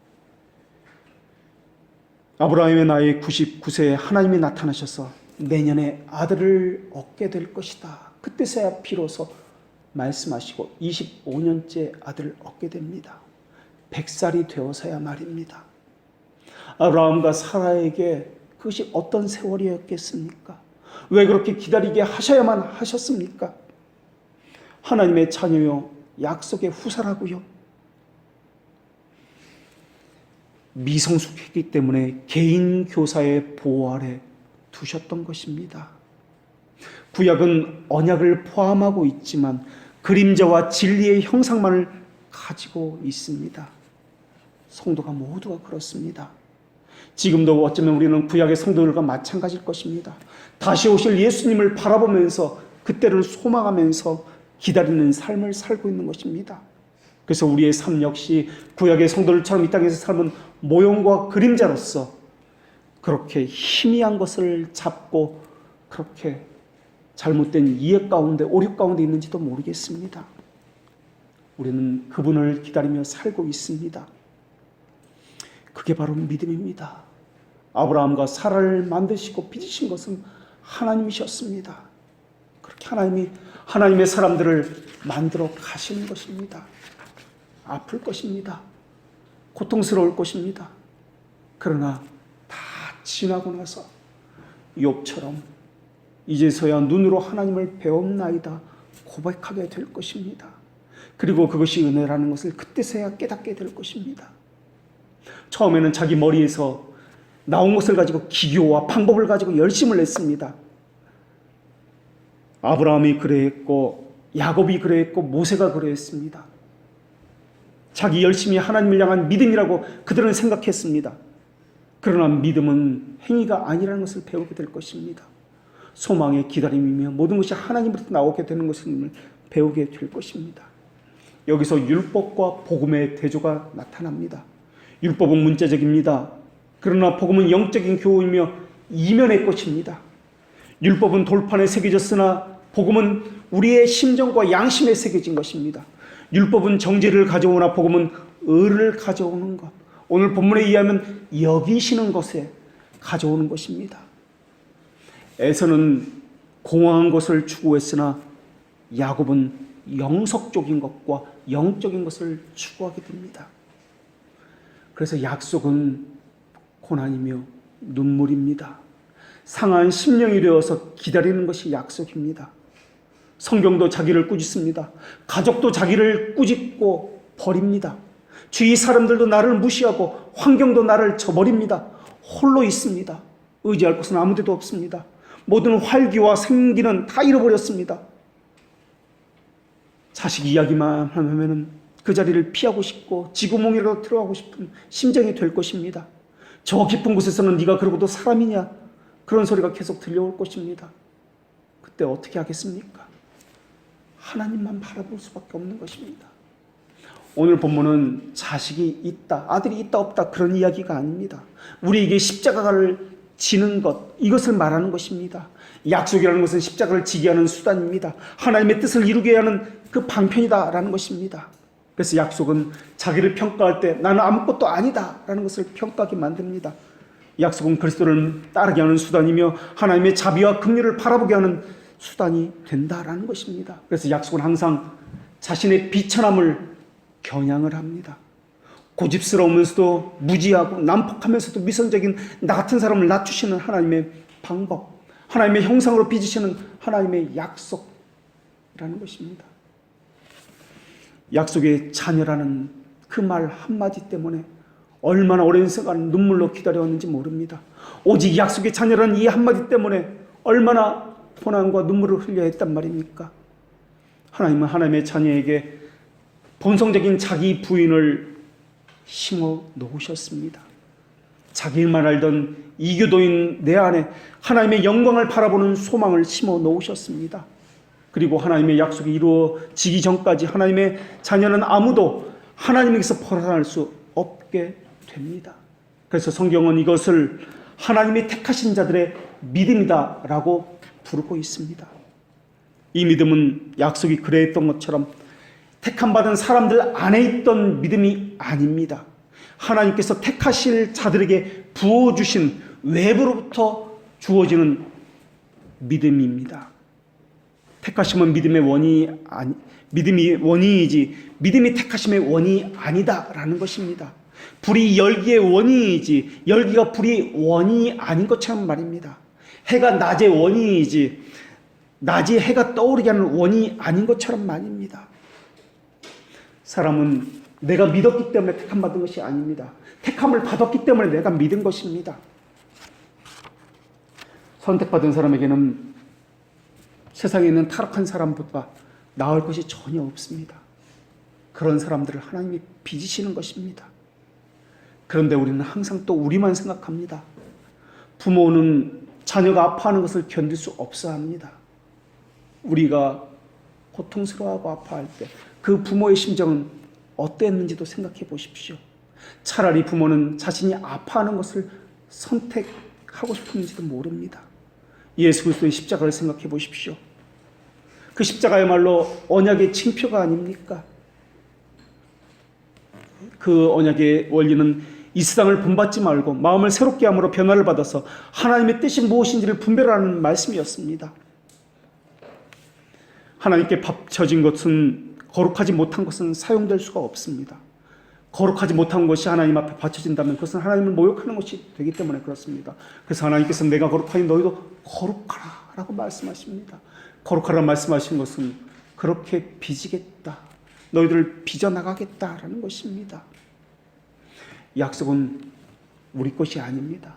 아브라함의 나이 99세에 하나님이 나타나셔서 내년에 아들을 얻게 될 것이다. 그때서야 비로소 말씀하시고 25년째 아들을 얻게 됩니다. 100살이 되어서야 말입니다. 아브라함과 사라에게 그것이 어떤 세월이었겠습니까? 왜 그렇게 기다리게 하셔야만 하셨습니까? 하나님의 자녀요, 약속의 후사라고요. 미성숙했기 때문에 개인 교사의 보호 아래 두셨던 것입니다. 구약은 언약을 포함하고 있지만 그림자와 진리의 형상만을 가지고 있습니다. 성도가 모두가 그렇습니다. 지금도 어쩌면 우리는 구약의 성도들과 마찬가지일 것입니다. 다시 오실 예수님을 바라보면서 그때를 소망하면서 기다리는 삶을 살고 있는 것입니다. 그래서 우리의 삶 역시 구약의 성도들처럼 이 땅에서 삶은 모형과 그림자로서 그렇게 희미한 것을 잡고 그렇게 잘못된 이해 가운데 오류 가운데 있는지도 모르겠습니다. 우리는 그분을 기다리며 살고 있습니다. 그게 바로 믿음입니다. 아브라함과 사라를 만드시고 빚으신 것은 하나님이셨습니다. 그렇게 하나님의 사람들을 만들어 가시는 것입니다. 아플 것입니다. 고통스러울 것입니다. 그러나 다 지나고 나서 욥처럼 이제서야 눈으로 하나님을 배웠나이다 고백하게 될 것입니다. 그리고 그것이 은혜라는 것을 그때서야 깨닫게 될 것입니다. 처음에는 자기 머리에서 나온 것을 가지고 기교와 방법을 가지고 열심을 냈습니다. 아브라함이 그래했고 야곱이 그래했고 모세가 그래했습니다. 자기 열심이 하나님을 향한 믿음이라고 그들은 생각했습니다. 그러나 믿음은 행위가 아니라는 것을 배우게 될 것입니다. 소망의 기다림이며 모든 것이 하나님으로부터 나오게 되는 것을 배우게 될 것입니다. 여기서 율법과 복음의 대조가 나타납니다. 율법은 문자적입니다. 그러나 복음은 영적인 교훈이며 이면의 것입니다. 율법은 돌판에 새겨졌으나 복음은 우리의 심정과 양심에 새겨진 것입니다. 율법은 정죄를 가져오나 복음은 의를 가져오는 것. 오늘 본문에 의하면 여기시는 것에 가져오는 것입니다. 에서는 공허한 것을 추구했으나 야곱은 영속적인 것과 영적인 것을 추구하게 됩니다. 그래서 약속은 고난이며 눈물입니다. 상한 심령이 되어서 기다리는 것이 약속입니다. 성경도 자기를 꾸짖습니다. 가족도 자기를 꾸짖고 버립니다. 주위 사람들도 나를 무시하고 환경도 나를 저버립니다. 홀로 있습니다. 의지할 곳은 아무데도 없습니다. 모든 활기와 생기는 다 잃어버렸습니다. 자식 이야기만 하면 그 자리를 피하고 싶고 지구멍이라도 들어가고 싶은 심정이 될 것입니다. 저 깊은 곳에서는 네가 그러고도 사람이냐? 그런 소리가 계속 들려올 것입니다. 그때 어떻게 하겠습니까? 하나님만 바라볼 수밖에 없는 것입니다. 오늘 본문은 자식이 있다, 아들이 있다 없다 그런 이야기가 아닙니다. 우리에게 십자가를 지는 것, 이것을 말하는 것입니다. 약속이라는 것은 십자가를 지게 하는 수단입니다. 하나님의 뜻을 이루게 하는 그 방편이다라는 것입니다. 그래서 약속은 자기를 평가할 때 나는 아무것도 아니다라는 것을 평가하게 만듭니다. 약속은 그리스도를 따르게 하는 수단이며 하나님의 자비와 긍휼을 바라보게 하는 수단이 된다라는 것입니다. 그래서 약속은 항상 자신의 비천함을 겨냥을 합니다. 고집스러우면서도 무지하고 난폭하면서도 미선적인 나 같은 사람을 낮추시는 하나님의 방법, 하나님의 형상으로 빚으시는 하나님의 약속이라는 것입니다. 약속의 자녀라는 그 말 한마디 때문에 얼마나 오랜 시간 눈물로 기다려왔는지 모릅니다. 오직 약속의 자녀라는 이 한마디 때문에 얼마나 고난과 눈물을 흘려야 했단 말입니까? 하나님은 하나님의 자녀에게 본성적인 자기 부인을 심어 놓으셨습니다. 자기 일만 알던 이교도인 내 안에 하나님의 영광을 바라보는 소망을 심어 놓으셨습니다. 그리고 하나님의 약속이 이루어지기 전까지 하나님의 자녀는 아무도 하나님에게서 벗어날 수 없게 됩니다. 그래서 성경은 이것을 하나님이 택하신 자들의 믿음이다라고 부르고 있습니다. 이 믿음은 약속이 그래했던 것처럼 택함받은 사람들 안에 있던 믿음이 아닙니다. 하나님께서 택하실 자들에게 부어주신 외부로부터 주어지는 믿음입니다. 택하심은 믿음의 믿음이 원인이지 믿음이 택하심의 원인이 아니다라는 것입니다. 불이 열기의 원인이지 열기가 불이 원인이 아닌 것처럼 말입니다. 해가 낮의 원인이지 낮이 해가 떠오르게 하는 원인이 아닌 것처럼 말입니다. 사람은 내가 믿었기 때문에 택함받은 것이 아닙니다. 택함을 받았기 때문에 내가 믿은 것입니다. 선택받은 사람에게는 세상에 있는 타락한 사람보다 나을 것이 전혀 없습니다. 그런 사람들을 하나님이 빚으시는 것입니다. 그런데 우리는 항상 또 우리만 생각합니다. 부모는 자녀가 아파하는 것을 견딜 수 없어 합니다. 우리가 고통스러워하고 아파할 때 그 부모의 심정은 어땠는지도 생각해 보십시오. 차라리 부모는 자신이 아파하는 것을 선택하고 싶은지도 모릅니다. 예수 그리스도의 십자가를 생각해 보십시오. 그 십자가야말로 언약의 징표가 아닙니까? 그 언약의 원리는 이 세상을 본받지 말고 마음을 새롭게 함으로 변화를 받아서 하나님의 뜻이 무엇인지를 분별하는 말씀이었습니다. 하나님께 바쳐진 것은 거룩하지 못한 것은 사용될 수가 없습니다. 거룩하지 못한 것이 하나님 앞에 바쳐진다면 그것은 하나님을 모욕하는 것이 되기 때문에 그렇습니다. 그래서 하나님께서 내가 거룩하니 너희도 거룩하라 라고 말씀하십니다. 거룩하라 말씀하신 것은 그렇게 빚이겠다, 너희들을 빚어나가겠다라는 것입니다. 약속은 우리 것이 아닙니다.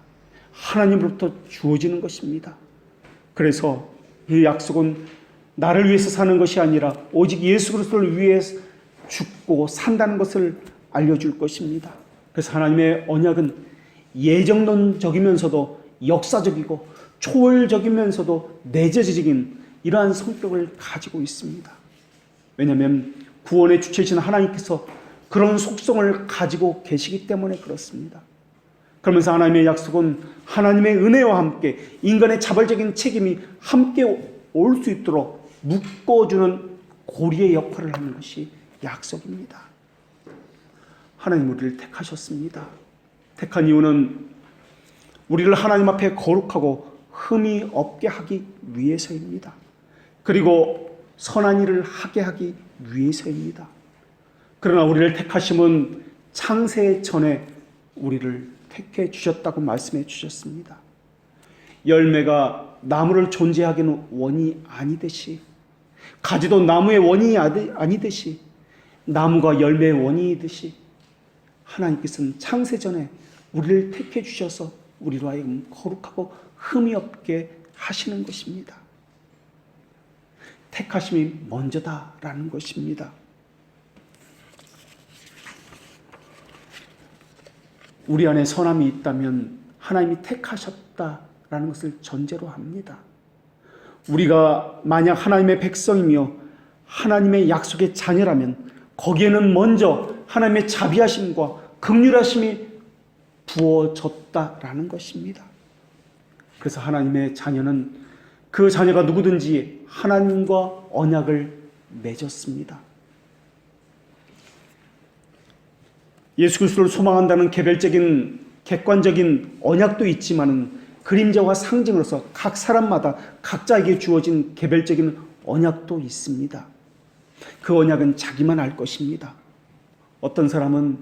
하나님으로부터 주어지는 것입니다. 그래서 이 약속은 나를 위해서 사는 것이 아니라 오직 예수 그리스도를 위해 죽고 산다는 것을 알려줄 것입니다. 그래서 하나님의 언약은 예정론적이면서도 역사적이고 초월적이면서도 내재적인 이러한 성격을 가지고 있습니다. 왜냐하면 구원의 주체이신 하나님께서 그런 속성을 가지고 계시기 때문에 그렇습니다. 그러면서 하나님의 약속은 하나님의 은혜와 함께 인간의 자발적인 책임이 함께 올 수 있도록 묶어주는 고리의 역할을 하는 것이 약속입니다. 하나님 우리를 택하셨습니다. 택한 이유는 우리를 하나님 앞에 거룩하고 흠이 없게 하기 위해서입니다. 그리고 선한 일을 하게 하기 위해서입니다. 그러나 우리를 택하심은 창세 전에 우리를 택해 주셨다고 말씀해 주셨습니다. 열매가 나무를 존재하기는 원인이 아니듯이, 가지도 나무의 원인이 아니듯이, 나무가 열매의 원인이듯이 하나님께서는 창세 전에 우리를 택해 주셔서 우리로 하여금 거룩하고 흠이 없게 하시는 것입니다. 택하심이 먼저다라는 것입니다. 우리 안에 선함이 있다면 하나님이 택하셨다라는 것을 전제로 합니다. 우리가 만약 하나님의 백성이며 하나님의 약속의 자녀라면 거기에는 먼저 하나님의 자비하심과 긍휼하심이 부어졌다라는 것입니다. 그래서 하나님의 자녀는 그 자녀가 누구든지 하나님과 언약을 맺었습니다. 예수 그리스도를 소망한다는 개별적인 객관적인 언약도 있지만은 그림자와 상징으로서 각 사람마다 각자에게 주어진 개별적인 언약도 있습니다. 그 언약은 자기만 알 것입니다. 어떤 사람은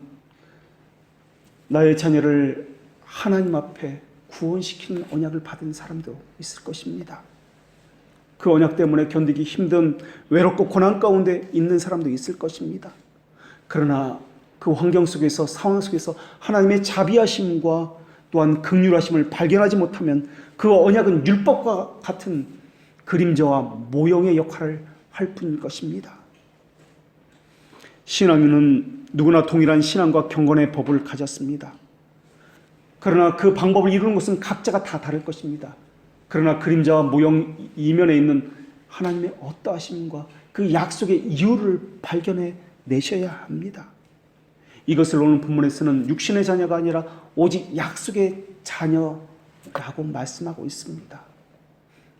나의 자녀를 하나님 앞에 구원시키는 언약을 받은 사람도 있을 것입니다. 그 언약 때문에 견디기 힘든 외롭고 고난 가운데 있는 사람도 있을 것입니다. 그러나 그 환경 속에서, 상황 속에서 하나님의 자비하심과 또한 긍휼하심을 발견하지 못하면 그 언약은 율법과 같은 그림자와 모형의 역할을 할 뿐일 것입니다. 신앙인은 누구나 동일한 신앙과 경건의 법을 가졌습니다. 그러나 그 방법을 이루는 것은 각자가 다 다를 것입니다. 그러나 그림자와 모형 이면에 있는 하나님의 어떠하심과 그 약속의 이유를 발견해 내셔야 합니다. 이것을 오늘 본문에서는 육신의 자녀가 아니라 오직 약속의 자녀라고 말씀하고 있습니다.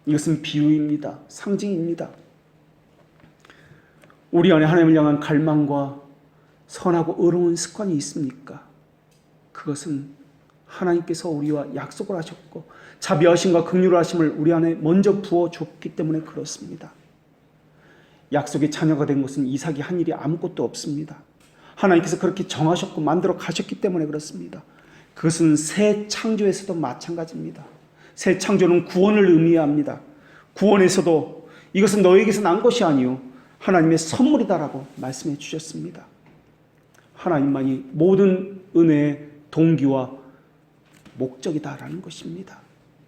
이것은 비유입니다. 상징입니다. 우리 안에 하나님을 향한 갈망과 선하고 의로운 습관이 있습니까? 그것은 하나님께서 우리와 약속을 하셨고 자비하심과 긍휼하심을 우리 안에 먼저 부어줬기 때문에 그렇습니다. 약속의 자녀가 된 것은 이삭이 한 일이 아무것도 없습니다. 하나님께서 그렇게 정하셨고 만들어 가셨기 때문에 그렇습니다. 그것은 새 창조에서도 마찬가지입니다. 새 창조는 구원을 의미합니다. 구원에서도 이것은 너에게서 난 것이 아니요 하나님의 선물이다라고 말씀해 주셨습니다. 하나님만이 모든 은혜의 동기와 목적이다라는 것입니다.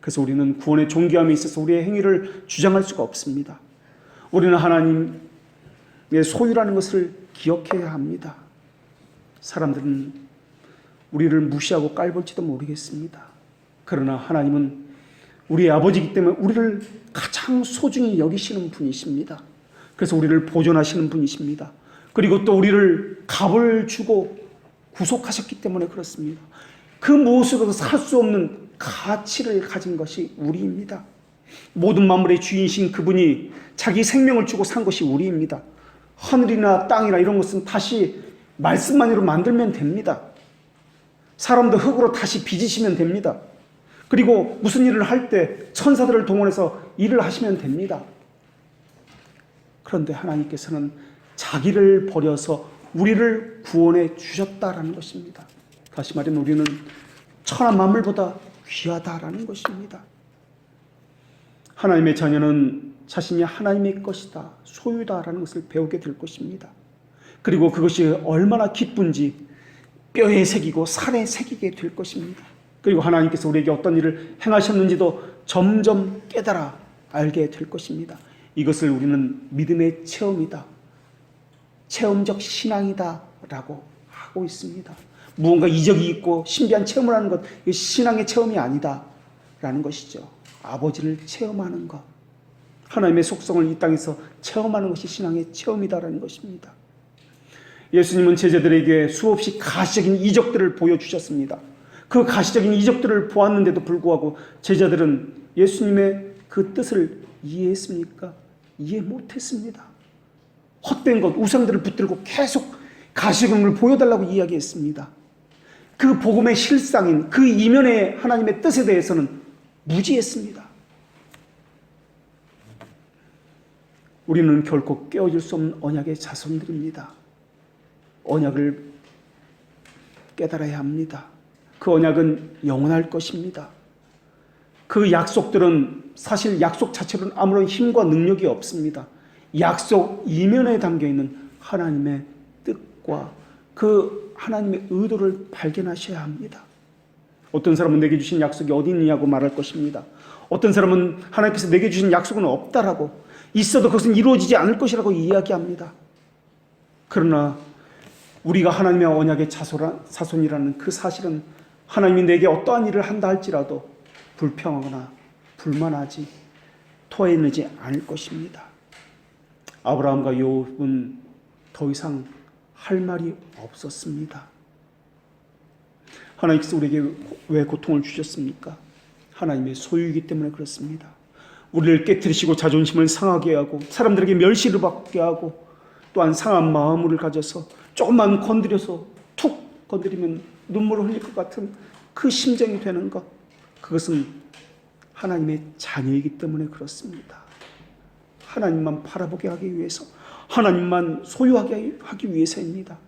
그래서 우리는 구원의 존귀함에 있어서 우리의 행위를 주장할 수가 없습니다. 우리는 하나님의 소유라는 것을 기억해야 합니다. 사람들은 우리를 무시하고 깔볼지도 모르겠습니다. 그러나 하나님은 우리의 아버지이기 때문에 우리를 가장 소중히 여기시는 분이십니다. 그래서 우리를 보존하시는 분이십니다. 그리고 또 우리를 값을 주고 구속하셨기 때문에 그렇습니다. 그 무엇으로도 살 수 없는 가치를 가진 것이 우리입니다. 모든 만물의 주인이신 그분이 자기 생명을 주고 산 것이 우리입니다. 하늘이나 땅이나 이런 것은 다시 말씀만으로 만들면 됩니다. 사람도 흙으로 다시 빚으시면 됩니다. 그리고 무슨 일을 할 때 천사들을 동원해서 일을 하시면 됩니다. 그런데 하나님께서는 자기를 버려서 우리를 구원해 주셨다라는 것입니다. 다시 말하면 우리는 천하 만물보다 귀하다라는 것입니다. 하나님의 자녀는 자신이 하나님의 것이다, 소유다라는 것을 배우게 될 것입니다. 그리고 그것이 얼마나 기쁜지 뼈에 새기고 살에 새기게 될 것입니다. 그리고 하나님께서 우리에게 어떤 일을 행하셨는지도 점점 깨달아 알게 될 것입니다. 이것을 우리는 믿음의 체험이다, 체험적 신앙이다 라고 하고 있습니다. 무언가 이적이 있고 신비한 체험을 하는 것, 이게 신앙의 체험이 아니다 라는 것이죠. 아버지를 체험하는 것, 하나님의 속성을 이 땅에서 체험하는 것이 신앙의 체험이다라는 것입니다. 예수님은 제자들에게 수없이 가시적인 이적들을 보여주셨습니다. 그 가시적인 이적들을 보았는데도 불구하고 제자들은 예수님의 그 뜻을 이해했습니까? 이해 못했습니다. 헛된 것, 우상들을 붙들고 계속 가시적인 걸 보여달라고 이야기했습니다. 그 복음의 실상인 그 이면의 하나님의 뜻에 대해서는 무지했습니다. 우리는 결코 깨어질 수 없는 언약의 자손들입니다. 언약을 깨달아야 합니다. 그 언약은 영원할 것입니다. 그 약속들은 사실 약속 자체로는 아무런 힘과 능력이 없습니다. 약속 이면에 담겨있는 하나님의 뜻과 그 하나님의 의도를 발견하셔야 합니다. 어떤 사람은 내게 주신 약속이 어디 있느냐고 말할 것입니다. 어떤 사람은 하나님께서 내게 주신 약속은 없다라고, 있어도 그것은 이루어지지 않을 것이라고 이야기합니다. 그러나 우리가 하나님의 언약의 자손이라는 그 사실은 하나님이 내게 어떠한 일을 한다 할지라도 불평하거나 불만하지, 토해내지 않을 것입니다. 아브라함과 욥은 더 이상 할 말이 없었습니다. 하나님께서 우리에게 왜 고통을 주셨습니까? 하나님의 소유이기 때문에 그렇습니다. 우리를 깨트리시고 자존심을 상하게 하고 사람들에게 멸시를 받게 하고 또한 상한 마음을 가져서 조금만 건드려서 툭 건드리면 눈물을 흘릴 것 같은 그 심정이 되는 것, 그것은 하나님의 자녀이기 때문에 그렇습니다. 하나님만 바라보게 하기 위해서, 하나님만 소유하게 하기 위해서입니다.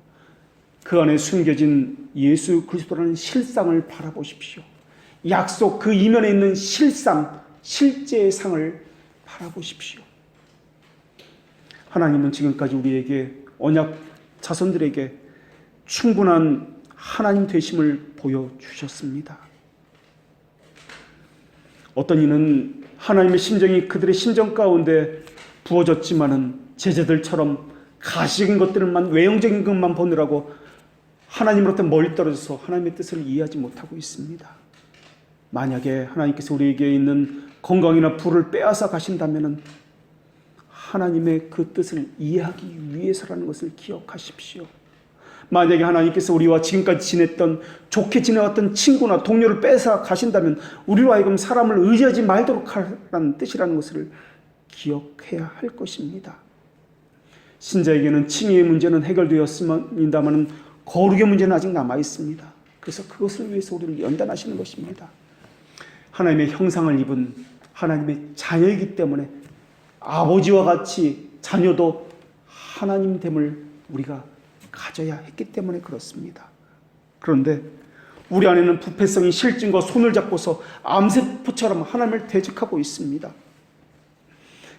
그 안에 숨겨진 예수 그리스도라는 실상을 바라보십시오. 약속 그 이면에 있는 실상, 실제의 상을 바라보십시오. 하나님은 지금까지 우리에게, 언약 자손들에게 충분한 하나님 되심을 보여주셨습니다. 어떤 이는 하나님의 심정이 그들의 심정 가운데 부어졌지만은 제자들처럼 가시적인 것들만, 외형적인 것만 보느라고 하나님으로부터 멀리 떨어져서 하나님의 뜻을 이해하지 못하고 있습니다. 만약에 하나님께서 우리에게 있는 건강이나 부를 빼앗아 가신다면 하나님의 그 뜻을 이해하기 위해서라는 것을 기억하십시오. 만약에 하나님께서 우리와 지금까지 지냈던, 좋게 지내왔던 친구나 동료를 뺏어 가신다면 우리로 하여금 사람을 의지하지 말도록 하라는 뜻이라는 것을 기억해야 할 것입니다. 신자에게는 칭의의 문제는 해결되었습니다만 거룩의 문제는 아직 남아 있습니다. 그래서 그것을 위해서 우리를 연단하시는 것입니다. 하나님의 형상을 입은 하나님의 자녀이기 때문에 아버지와 같이 자녀도 하나님됨을 우리가 가져야 했기 때문에 그렇습니다. 그런데 우리 안에는 부패성이 실증과 손을 잡고서 암세포처럼 하나님을 대적하고 있습니다.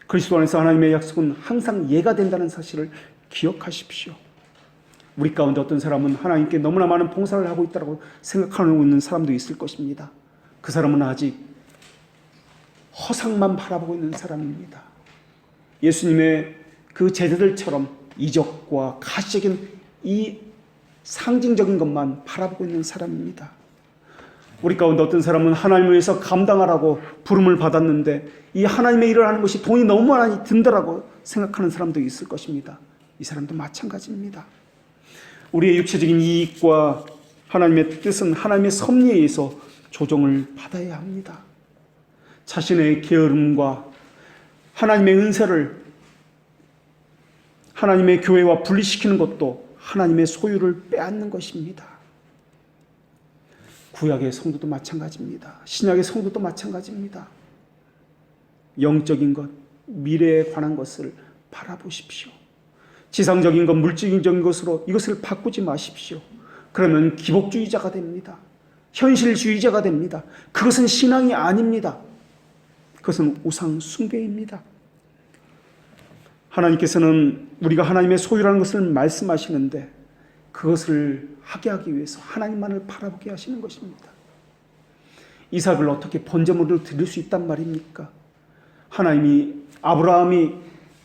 그리스도 안에서 하나님의 약속은 항상 예가 된다는 사실을 기억하십시오. 우리 가운데 어떤 사람은 하나님께 너무나 많은 봉사를 하고 있다고 생각하고 있는 사람도 있을 것입니다. 그 사람은 아직 허상만 바라보고 있는 사람입니다. 예수님의 그 제자들처럼 이적과 가시적인 이 상징적인 것만 바라보고 있는 사람입니다. 우리 가운데 어떤 사람은 하나님을 위해서 감당하라고 부름을 받았는데 이 하나님의 일을 하는 것이 돈이 너무 많이 든다라고 생각하는 사람도 있을 것입니다. 이 사람도 마찬가지입니다. 우리의 육체적인 이익과 하나님의 뜻은 하나님의 섭리에 의해서 조정을 받아야 합니다. 자신의 게으름과 하나님의 은사를 하나님의 교회와 분리시키는 것도 하나님의 소유를 빼앗는 것입니다. 구약의 성도도 마찬가지입니다. 신약의 성도도 마찬가지입니다. 영적인 것, 미래에 관한 것을 바라보십시오. 지상적인 것, 물질적인 것으로 이것을 바꾸지 마십시오. 그러면 기복주의자가 됩니다. 현실주의자가 됩니다. 그것은 신앙이 아닙니다. 그것은 우상 숭배입니다. 하나님께서는 우리가 하나님의 소유라는 것을 말씀하시는데 그것을 하게 하기 위해서 하나님만을 바라보게 하시는 것입니다. 이삭을 어떻게 번제물로 드릴 수 있단 말입니까? 아브라함이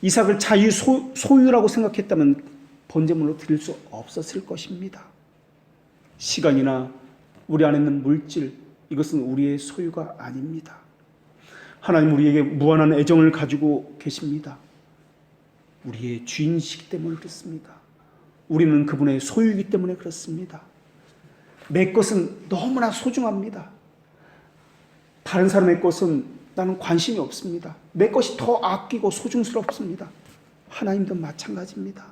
이삭을 자기 소유라고 생각했다면 번제물로 드릴 수 없었을 것입니다. 시간이나 우리 안에 있는 물질, 이것은 우리의 소유가 아닙니다. 하나님 우리에게 무한한 애정을 가지고 계십니다. 우리의 주인이시기 때문에 그렇습니다. 우리는 그분의 소유이기 때문에 그렇습니다. 내 것은 너무나 소중합니다. 다른 사람의 것은 나는 관심이 없습니다. 내 것이 더 아끼고 소중스럽습니다. 하나님도 마찬가지입니다.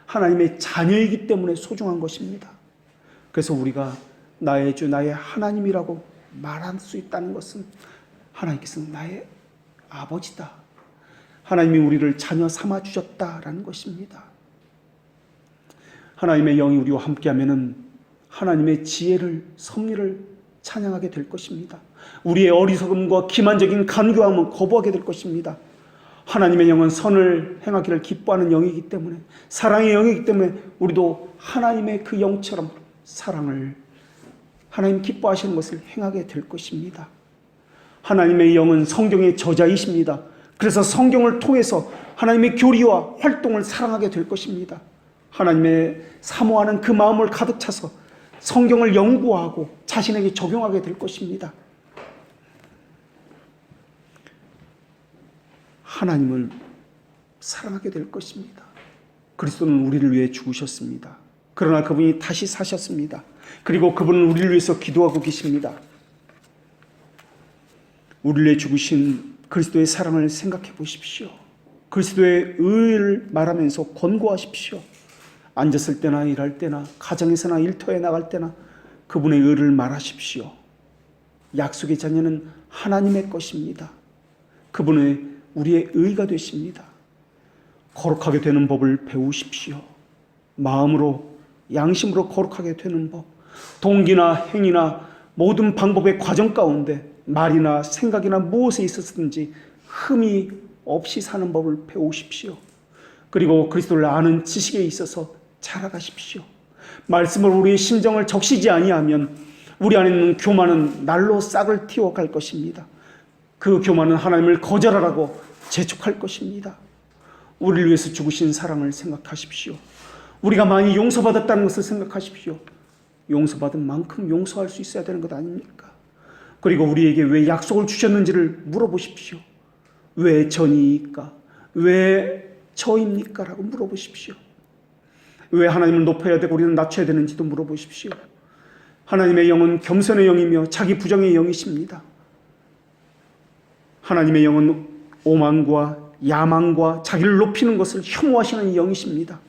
하나님의 자녀이기 때문에 소중한 것입니다. 그래서 우리가 나의 주, 나의 하나님이라고 말할 수 있다는 것은 하나님께서는 나의 아버지다. 하나님이 우리를 자녀 삼아주셨다라는 것입니다. 하나님의 영이 우리와 함께하면 하나님의 지혜를, 섭리를 찬양하게 될 것입니다. 우리의 어리석음과 기만적인 간교함은 거부하게 될 것입니다. 하나님의 영은 선을 행하기를 기뻐하는 영이기 때문에, 사랑의 영이기 때문에 우리도 하나님의 그 영처럼 사랑을, 하나님 기뻐하시는 것을 행하게 될 것입니다. 하나님의 영은 성경의 저자이십니다. 그래서 성경을 통해서 하나님의 교리와 활동을 사랑하게 될 것입니다. 하나님의 사모하는 그 마음을 가득 차서 성경을 연구하고 자신에게 적용하게 될 것입니다. 하나님을 사랑하게 될 것입니다. 그리스도는 우리를 위해 죽으셨습니다. 그러나 그분이 다시 사셨습니다. 그리고 그분은 우리를 위해서 기도하고 계십니다. 우리를 위해 죽으신 그리스도의 사랑을 생각해 보십시오. 그리스도의 의를 말하면서 권고하십시오. 앉았을 때나 일할 때나 가정에서나 일터에 나갈 때나 그분의 의를 말하십시오. 약속의 자녀는 하나님의 것입니다. 그분은 우리의 의가 되십니다. 거룩하게 되는 법을 배우십시오. 마음으로, 양심으로 거룩하게 되는 법, 동기나 행위나 모든 방법의 과정 가운데 말이나 생각이나 무엇에 있었든지 흠이 없이 사는 법을 배우십시오. 그리고 그리스도를 아는 지식에 있어서 자라가십시오. 말씀으로 우리의 심정을 적시지 아니하면 우리 안에 있는 교만은 날로 싹을 틔워갈 것입니다. 그 교만은 하나님을 거절하라고 재촉할 것입니다. 우리를 위해서 죽으신 사랑을 생각하십시오. 우리가 많이 용서받았다는 것을 생각하십시오. 용서받은 만큼 용서할 수 있어야 되는 것 아닙니까? 그리고 우리에게 왜 약속을 주셨는지를 물어보십시오. 왜 전이니까? 왜 저입니까? 라고 물어보십시오. 왜 하나님을 높여야 되고 우리는 낮춰야 되는지도 물어보십시오. 하나님의 영은 겸손의 영이며 자기 부정의 영이십니다. 하나님의 영은 오만과 야망과 자기를 높이는 것을 혐오하시는 영이십니다.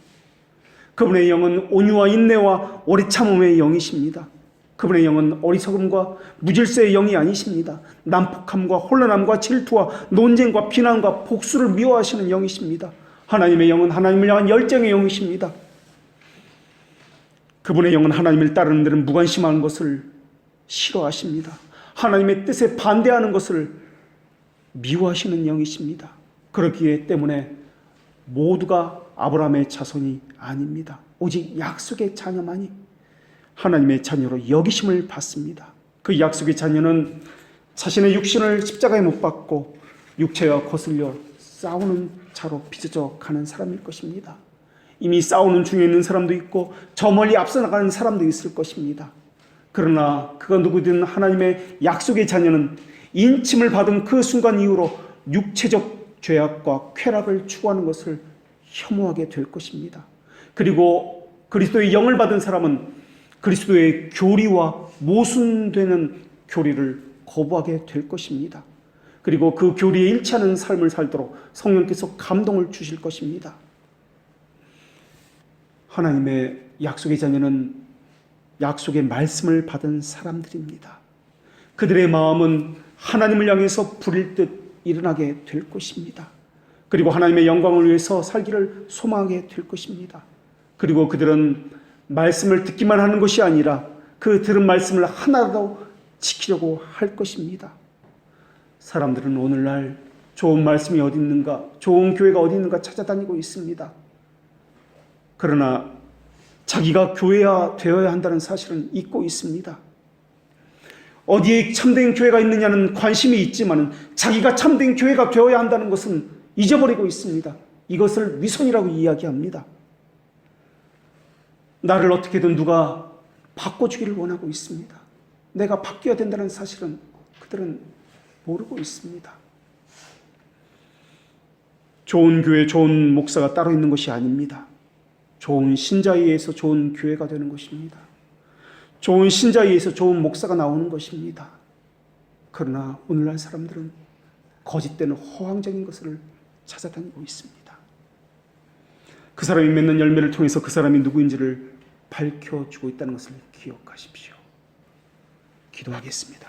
그분의 영은 온유와 인내와 오래 참음의 영이십니다. 그분의 영은 어리석음과 무질서의 영이 아니십니다. 난폭함과 혼란함과 질투와 논쟁과 비난과 복수를 미워하시는 영이십니다. 하나님의 영은 하나님을 향한 열정의 영이십니다. 그분의 영은 하나님을 따르는 데는 무관심한 것을 싫어하십니다. 하나님의 뜻에 반대하는 것을 미워하시는 영이십니다. 그렇기 때문에 모두가 아브라함의 자손이 아닙니다. 오직 약속의 자녀만이 하나님의 자녀로 여기심을 받습니다. 그 약속의 자녀는 자신의 육신을 십자가에 못 박고 육체와 거슬려 싸우는 자로 빚어져 가는 사람일 것입니다. 이미 싸우는 중에 있는 사람도 있고 저 멀리 앞서 나가는 사람도 있을 것입니다. 그러나 그가 누구든 하나님의 약속의 자녀는 인침을 받은 그 순간 이후로 육체적 죄악과 쾌락을 추구하는 것을 혐오하게 될 것입니다. 그리고 그리스도의 영을 받은 사람은 그리스도의 교리와 모순되는 교리를 거부하게 될 것입니다. 그리고 그 교리에 일치하는 삶을 살도록 성령께서 감동을 주실 것입니다. 하나님의 약속의 자녀는 약속의 말씀을 받은 사람들입니다. 그들의 마음은 하나님을 향해서 불일 듯 일어나게 될 것입니다. 그리고 하나님의 영광을 위해서 살기를 소망하게 될 것입니다. 그리고 그들은 말씀을 듣기만 하는 것이 아니라 그 들은 말씀을 하나라도 지키려고 할 것입니다. 사람들은 오늘날 좋은 말씀이 어디 있는가, 좋은 교회가 어디 있는가 찾아다니고 있습니다. 그러나 자기가 교회가 되어야 한다는 사실은 잊고 있습니다. 어디에 참된 교회가 있느냐는 관심이 있지만 자기가 참된 교회가 되어야 한다는 것은 잊어버리고 있습니다. 이것을 위선이라고 이야기합니다. 나를 어떻게든 누가 바꿔주기를 원하고 있습니다. 내가 바뀌어야 된다는 사실은 그들은 모르고 있습니다. 좋은 교회, 좋은 목사가 따로 있는 것이 아닙니다. 좋은 신자에 의해서 좋은 교회가 되는 것입니다. 좋은 신자에 의해서 좋은 목사가 나오는 것입니다. 그러나 오늘날 사람들은 거짓된 허황적인 것을 찾아다니고 있습니다. 그 사람이 맺는 열매를 통해서 그 사람이 누구인지를 밝혀주고 있다는 것을 기억하십시오. 기도하겠습니다.